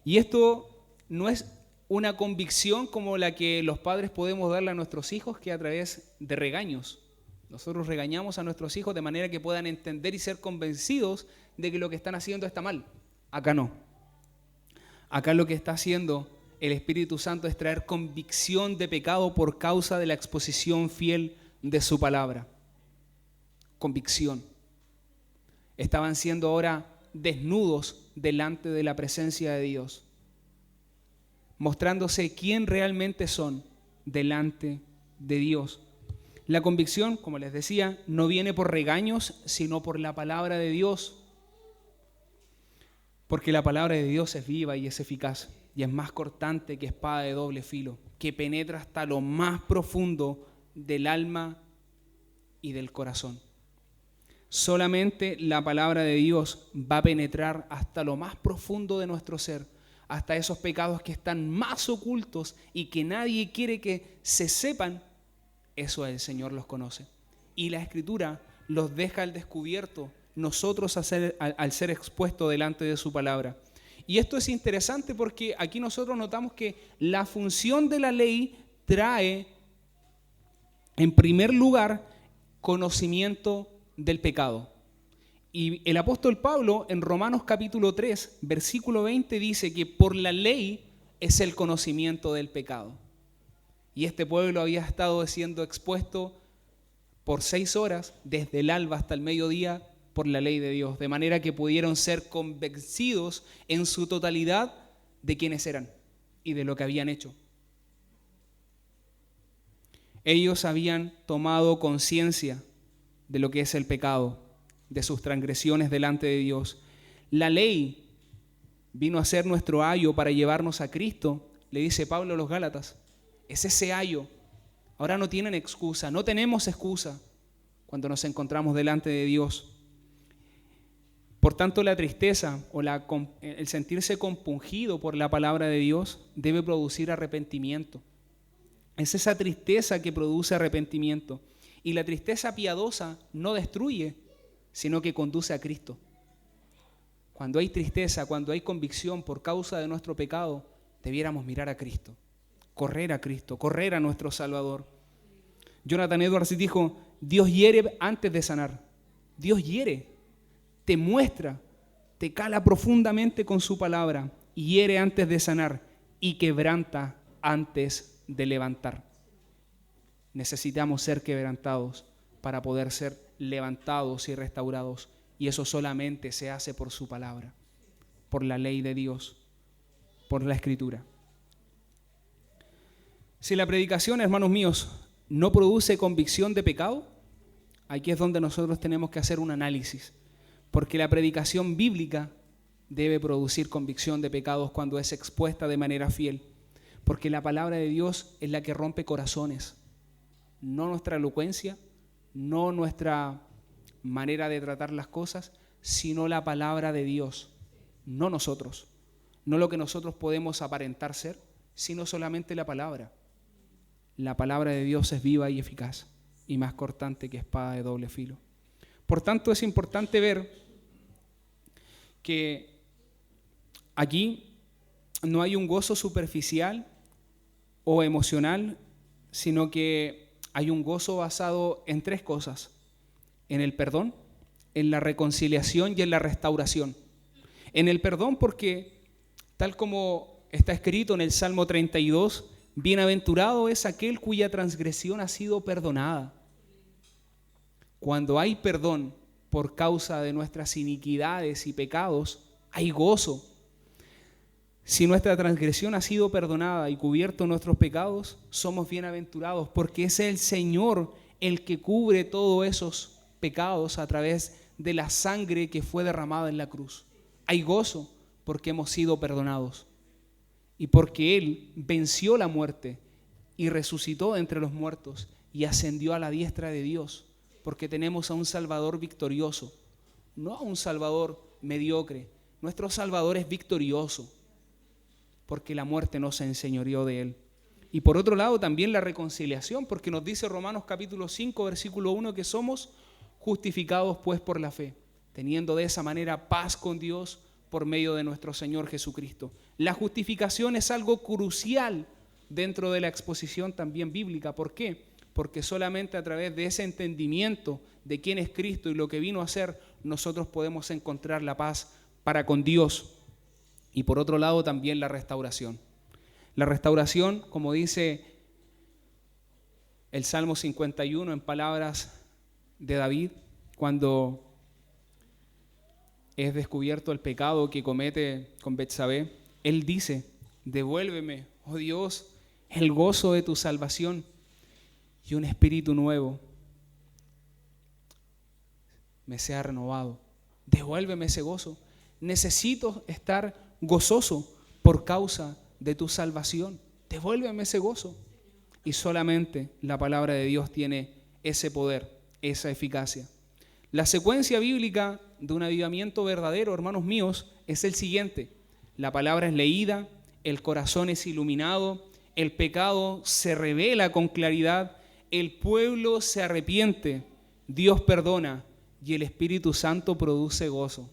Y esto no es una convicción como la que los padres podemos darle a nuestros hijos, que a través de regaños. Nosotros regañamos a nuestros hijos de manera que puedan entender y ser convencidos de que lo que están haciendo está mal. Acá no. Acá lo que está haciendo el Espíritu Santo es traer convicción de pecado por causa de la exposición fiel de su palabra. Convicción. Estaban siendo ahora desnudos delante de la presencia de Dios, mostrándose quién realmente son delante de Dios. La convicción, como les decía, no viene por regaños, sino por la palabra de Dios. Porque la palabra de Dios es viva y es eficaz, y es más cortante que espada de doble filo, que penetra hasta lo más profundo del alma y del corazón. Solamente la palabra de Dios va a penetrar hasta lo más profundo de nuestro ser, hasta esos pecados que están más ocultos y que nadie quiere que se sepan. Eso el Señor los conoce. Y la Escritura los deja al descubierto, nosotros al ser expuestos delante de su palabra. Y esto es interesante porque aquí nosotros notamos que la función de la ley trae, en primer lugar, conocimiento del pecado. Y el apóstol Pablo en Romanos capítulo 3, versículo 20 dice que por la ley es el conocimiento del pecado. Y este pueblo había estado siendo expuesto por 6 horas, desde el alba hasta el mediodía, por la ley de Dios, de manera que pudieron ser convencidos en su totalidad de quiénes eran y de lo que habían hecho. Ellos habían tomado conciencia de lo que es el pecado, de sus transgresiones delante de Dios. La ley vino a ser nuestro ayo para llevarnos a Cristo, le dice Pablo a los Gálatas. Es ese ayo. Ahora no tienen excusa, no tenemos excusa cuando nos encontramos delante de Dios. Por tanto, la tristeza o el sentirse compungido por la palabra de Dios debe producir arrepentimiento. Es esa tristeza que produce arrepentimiento. Y la tristeza piadosa no destruye, sino que conduce a Cristo. Cuando hay tristeza, cuando hay convicción por causa de nuestro pecado, debiéramos mirar a Cristo, correr a nuestro Salvador. Jonathan Edwards dijo: Dios hiere antes de sanar. Dios hiere, te muestra, te cala profundamente con su palabra, hiere antes de sanar y quebranta antes de levantar. Necesitamos ser quebrantados para poder ser levantados y restaurados, y eso solamente se hace por su palabra, por la ley de Dios, por la Escritura. Si la predicación, hermanos míos, no produce convicción de pecado, aquí es donde nosotros tenemos que hacer un análisis, porque la predicación bíblica debe producir convicción de pecados cuando es expuesta de manera fiel, porque la palabra de Dios es la que rompe corazones, no nuestra elocuencia, no nuestra manera de tratar las cosas, sino la palabra de Dios, no nosotros, no lo que nosotros podemos aparentar ser, sino solamente la palabra. La palabra de Dios es viva y eficaz y más cortante que espada de doble filo. Por tanto, es importante ver que aquí no hay un gozo superficial o emocional, sino que hay un gozo basado en tres cosas: en el perdón, en la reconciliación y en la restauración. En el perdón porque, tal como está escrito en el Salmo 32, bienaventurado es aquel cuya transgresión ha sido perdonada. Cuando hay perdón por causa de nuestras iniquidades y pecados, hay gozo. Si nuestra transgresión ha sido perdonada y cubierto nuestros pecados, somos bienaventurados porque es el Señor el que cubre todos esos pecados a través de la sangre que fue derramada en la cruz. Hay gozo porque hemos sido perdonados y porque Él venció la muerte y resucitó de entre los muertos y ascendió a la diestra de Dios, porque tenemos a un Salvador victorioso, no a un Salvador mediocre. Nuestro Salvador es victorioso porque la muerte no se enseñoreó de Él. Y por otro lado también la reconciliación, porque nos dice Romanos capítulo 5, versículo 1, que somos justificados pues por la fe, teniendo de esa manera paz con Dios por medio de nuestro Señor Jesucristo. La justificación es algo crucial dentro de la exposición también bíblica. ¿Por qué? Porque solamente a través de ese entendimiento de quién es Cristo y lo que vino a hacer, nosotros podemos encontrar la paz para con Dios. Y por otro lado también la restauración. La restauración, como dice el Salmo 51 en palabras de David, cuando es descubierto el pecado que comete con Betsabé, él dice: devuélveme, oh Dios, el gozo de tu salvación y un espíritu nuevo me sea renovado. Devuélveme ese gozo. Necesito estar gozoso por causa de tu salvación. Devuélveme ese gozo. Y solamente la palabra de Dios tiene ese poder, esa eficacia. La secuencia bíblica de un avivamiento verdadero, hermanos míos, es el siguiente: la palabra es leída, el corazón es iluminado, el pecado se revela con claridad, el pueblo se arrepiente, Dios perdona y el Espíritu Santo produce gozo.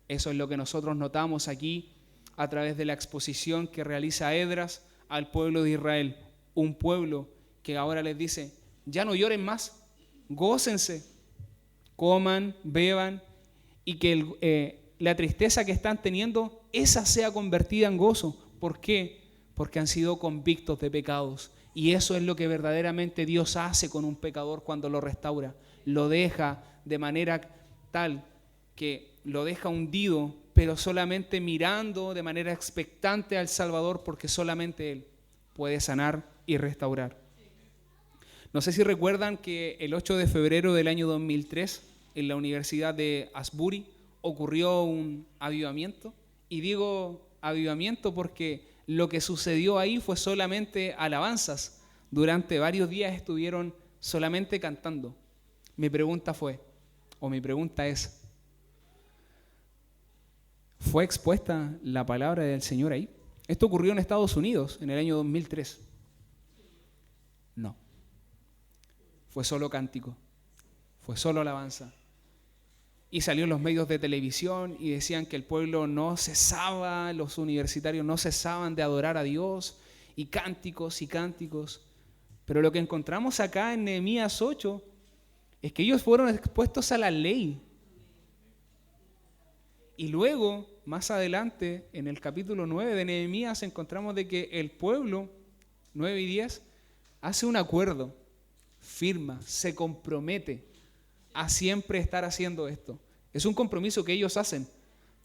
Eso es lo que nosotros notamos aquí a través de la exposición que realiza Esdras al pueblo de Israel. Un pueblo que ahora les dice: ya no lloren más, gócense, coman, beban, y que la tristeza que están teniendo, esa sea convertida en gozo. ¿Por qué? Porque han sido convictos de pecados. Y eso es lo que verdaderamente Dios hace con un pecador cuando lo restaura. Lo deja de manera tal que lo deja hundido, pero solamente mirando de manera expectante al Salvador, porque solamente Él puede sanar y restaurar. No sé si recuerdan que el 8 de febrero del año 2003, en la Universidad de Asbury, ocurrió un avivamiento. Y digo avivamiento porque lo que sucedió ahí fue solamente alabanzas. Durante varios días estuvieron solamente cantando. Mi pregunta es, ¿fue expuesta la palabra del Señor ahí? Esto ocurrió en Estados Unidos en el año 2003. No. Fue solo cántico, fue solo alabanza. Y salió en los medios de televisión y decían que el pueblo no cesaba, los universitarios no cesaban de adorar a Dios, y cánticos y cánticos. Pero lo que encontramos acá en Nehemías 8 es que ellos fueron expuestos a la ley. Y luego, más adelante, en el capítulo 9 de Nehemías, encontramos de que el pueblo, 9 y 10, hace un acuerdo, firma, se compromete a siempre estar haciendo esto. Es un compromiso que ellos hacen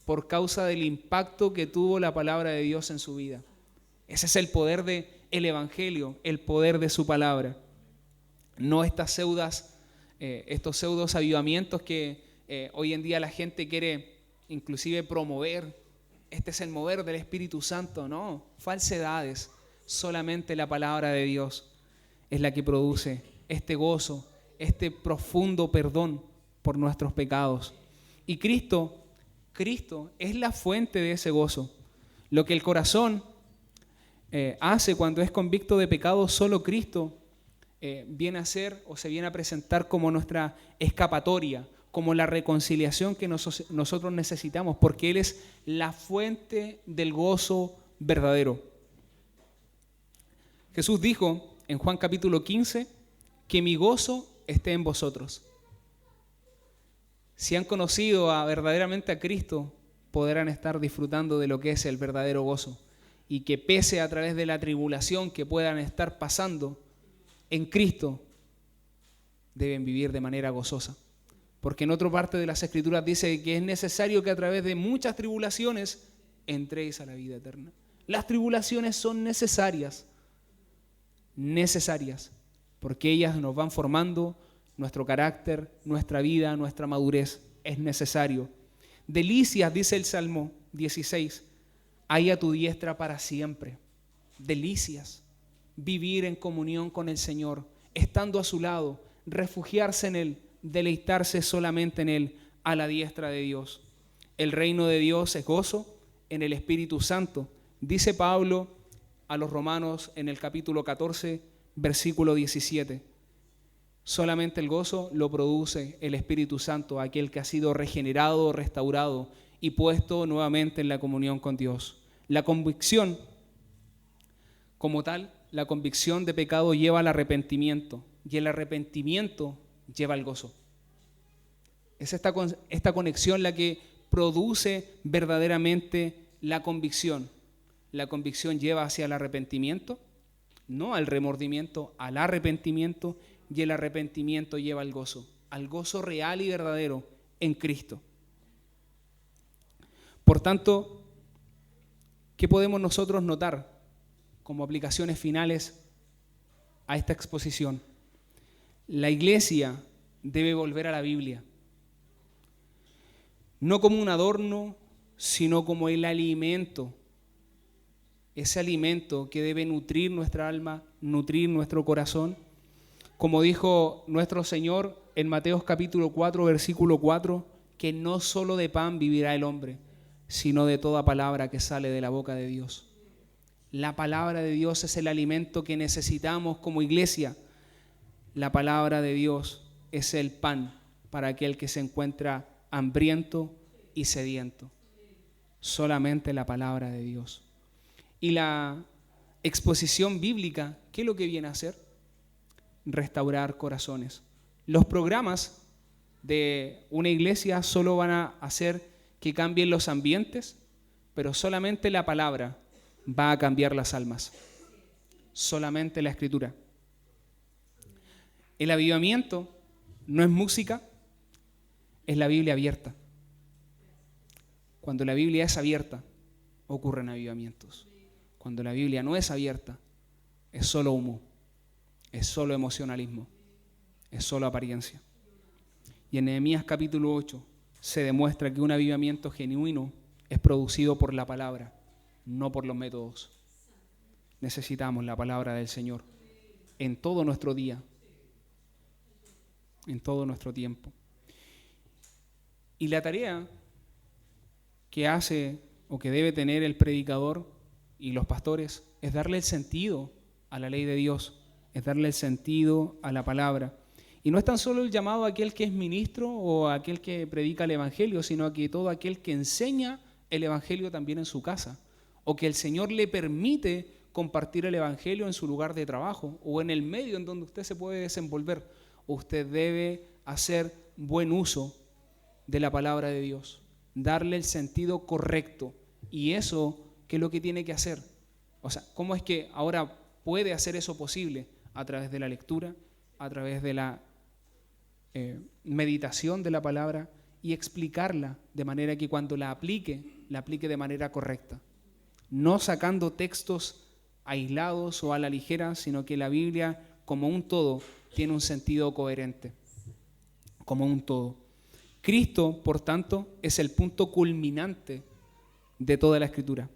por causa del impacto que tuvo la palabra de Dios en su vida. Ese es el poder del Evangelio, el poder de su palabra. No estos pseudos avivamientos que Hoy en día la gente quiere inclusive promover, este es el mover del Espíritu Santo. No, falsedades. Solamente la palabra de Dios es la que produce este gozo, este profundo perdón por nuestros pecados. Y Cristo es la fuente de ese gozo. Lo que el corazón hace cuando es convicto de pecado, solo Cristo viene a ser o se viene a presentar como nuestra escapatoria, como la reconciliación que nosotros necesitamos, porque Él es la fuente del gozo verdadero. Jesús dijo en Juan capítulo 15 que mi gozo esté en vosotros. Si han conocido verdaderamente a Cristo, podrán estar disfrutando de lo que es el verdadero gozo. Y que pese a través de la tribulación que puedan estar pasando, en Cristo deben vivir de manera gozosa. Porque en otra parte de las Escrituras dice que es necesario que a través de muchas tribulaciones entréis a la vida eterna. Las tribulaciones son necesarias, porque ellas nos van formando nuestro carácter, nuestra vida, nuestra madurez. Es necesario. Delicias, dice el Salmo 16, hay a tu diestra para siempre. Delicias, vivir en comunión con el Señor, estando a su lado, refugiarse en Él, deleitarse solamente en Él, a la diestra de Dios. El reino de Dios es gozo en el Espíritu Santo. Dice Pablo a los Romanos en el capítulo 14, versículo 17. Solamente el gozo lo produce el Espíritu Santo, aquel que ha sido regenerado, restaurado y puesto nuevamente en la comunión con Dios. La convicción, como tal, la convicción de pecado lleva al arrepentimiento y el arrepentimiento lleva al gozo. Es esta conexión la que produce verdaderamente la convicción. La convicción lleva hacia el arrepentimiento, no al remordimiento, al arrepentimiento, y el arrepentimiento lleva al gozo real y verdadero en Cristo. Por tanto, ¿qué podemos nosotros notar como aplicaciones finales a esta exposición? La iglesia debe volver a la Biblia, no como un adorno, sino como el alimento, ese alimento que debe nutrir nuestra alma, nutrir nuestro corazón. Como dijo nuestro Señor en Mateo capítulo 4, versículo 4, que no solo de pan vivirá el hombre, sino de toda palabra que sale de la boca de Dios. La palabra de Dios es el alimento que necesitamos como iglesia. La palabra de Dios es el pan para aquel que se encuentra hambriento y sediento. Solamente la palabra de Dios. Y la exposición bíblica, ¿qué es lo que viene a hacer? Restaurar corazones. Los programas de una iglesia solo van a hacer que cambien los ambientes, pero solamente la palabra va a cambiar las almas. Solamente la Escritura. El avivamiento no es música, es la Biblia abierta. Cuando la Biblia es abierta, ocurren avivamientos. Cuando la Biblia no es abierta, es solo humo, es solo emocionalismo, es solo apariencia. Y en Nehemías capítulo 8 se demuestra que un avivamiento genuino es producido por la palabra, no por los métodos. Necesitamos la palabra del Señor en todo nuestro día, en todo nuestro tiempo. Y la tarea que hace o que debe tener el predicador y los pastores es darle el sentido a la ley de Dios, es darle el sentido a la palabra. Y no es tan solo el llamado a aquel que es ministro o a aquel que predica el Evangelio, sino a que todo aquel que enseña el Evangelio también en su casa, o que el Señor le permite compartir el Evangelio en su lugar de trabajo o en el medio en donde usted se puede desenvolver. Usted debe hacer buen uso de la palabra de Dios, darle el sentido correcto. Y eso, ¿qué es lo que tiene que hacer? O sea, ¿cómo es que ahora puede hacer eso posible? A través de la lectura, a través de la meditación de la palabra y explicarla de manera que cuando la aplique de manera correcta. No sacando textos aislados o a la ligera, sino que la Biblia como un todo tiene un sentido coherente, como un todo. Cristo, por tanto, es el punto culminante de toda la Escritura.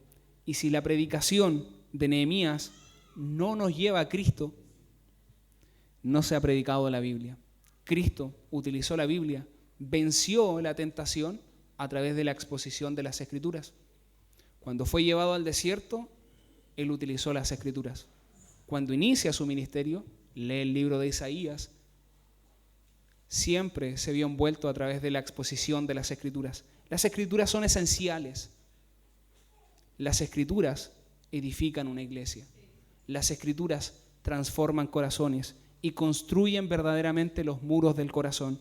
Y si la predicación de Nehemías no nos lleva a Cristo, no se ha predicado la Biblia. Cristo utilizó la Biblia, venció la tentación a través de la exposición de las Escrituras. Cuando fue llevado al desierto, Él utilizó las Escrituras. Cuando inicia su ministerio, lee el libro de Isaías, siempre se vio envuelto a través de la exposición de las Escrituras. Las Escrituras son esenciales. Las Escrituras edifican una iglesia. Las Escrituras transforman corazones y construyen verdaderamente los muros del corazón.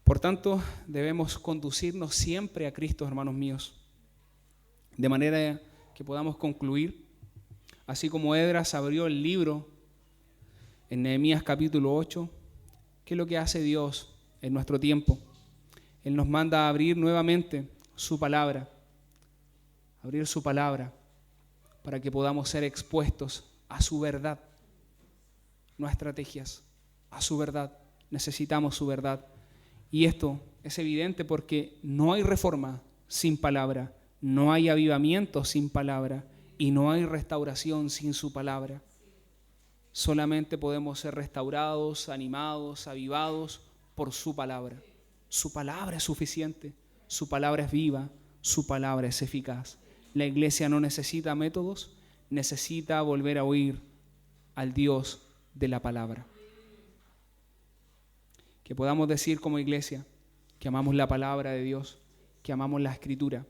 Por tanto, debemos conducirnos siempre a Cristo, hermanos míos, de manera que podamos concluir, así como Esdras abrió el libro en Nehemías capítulo 8, ¿qué es lo que hace Dios en nuestro tiempo? Él nos manda a abrir nuevamente su palabra, abrir su palabra para que podamos ser expuestos a su verdad, no a estrategias, a su verdad. Necesitamos su verdad. Y esto es evidente porque no hay reforma sin palabra, no hay avivamiento sin palabra y no hay restauración sin su palabra. Solamente podemos ser restaurados, animados, avivados por su palabra. Su palabra es suficiente, su palabra es viva, su palabra es eficaz. La iglesia no necesita métodos, necesita volver a oír al Dios de la palabra. Que podamos decir como iglesia que amamos la palabra de Dios, que amamos la Escritura.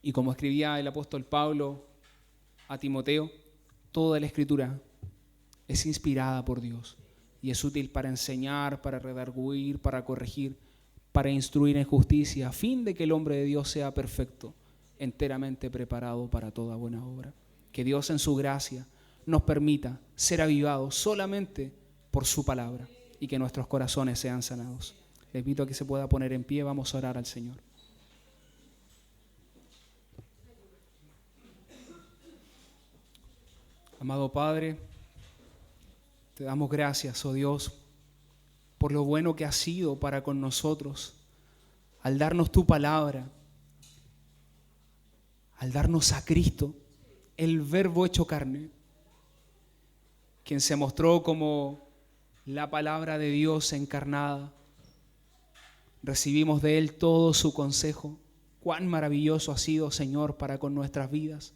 Y como escribía el apóstol Pablo a Timoteo, toda la Escritura es inspirada por Dios y es útil para enseñar, para redarguir, para corregir, para instruir en justicia, a fin de que el hombre de Dios sea perfecto, enteramente preparado para toda buena obra. Que Dios en su gracia nos permita ser avivados solamente por su palabra y que nuestros corazones sean sanados. Les invito a que se pueda poner en pie, vamos a orar al Señor. Amado Padre, te damos gracias, oh Dios, por lo bueno que has sido para con nosotros, al darnos tu palabra, al darnos a Cristo, el Verbo hecho carne, quien se mostró como la palabra de Dios encarnada. Recibimos de Él todo su consejo. Cuán maravilloso ha sido, Señor, para con nuestras vidas,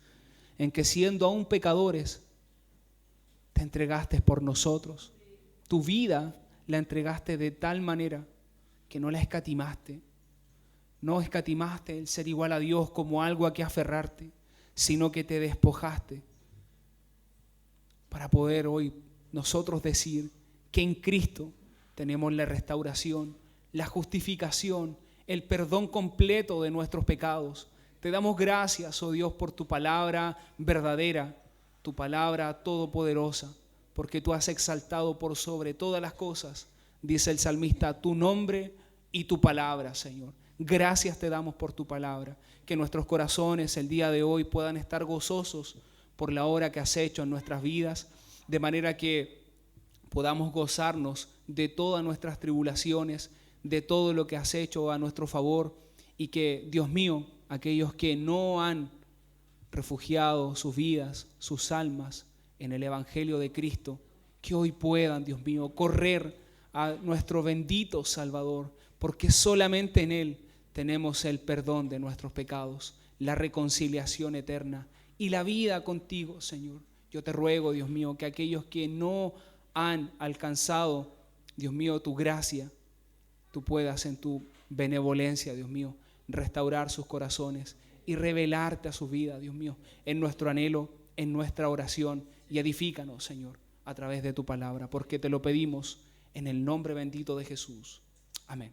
en que siendo aún pecadores, te entregaste por nosotros. Tu vida la entregaste de tal manera que no la escatimaste. No escatimaste el ser igual a Dios como algo a que aferrarte, sino que te despojaste para poder hoy nosotros decir que en Cristo tenemos la restauración, la justificación, el perdón completo de nuestros pecados. Te damos gracias, oh Dios, por tu palabra verdadera, tu palabra todopoderosa, porque tú has exaltado por sobre todas las cosas, dice el salmista, tu nombre y tu palabra, Señor. Gracias te damos por tu palabra, que nuestros corazones el día de hoy puedan estar gozosos por la obra que has hecho en nuestras vidas, de manera que podamos gozarnos de todas nuestras tribulaciones, de todo lo que has hecho a nuestro favor, y que, Dios mío, aquellos que no han refugiado sus vidas, sus almas en el Evangelio de Cristo, que hoy puedan, Dios mío, correr a nuestro bendito Salvador, porque solamente en Él tenemos el perdón de nuestros pecados, la reconciliación eterna y la vida contigo, Señor. Yo te ruego, Dios mío, que aquellos que no han alcanzado, Dios mío, tu gracia, tú puedas en tu benevolencia, Dios mío, restaurar sus corazones y revelarte a su vida, Dios mío, en nuestro anhelo, en nuestra oración, y edifícanos, Señor, a través de tu palabra, porque te lo pedimos en el nombre bendito de Jesús. Amén.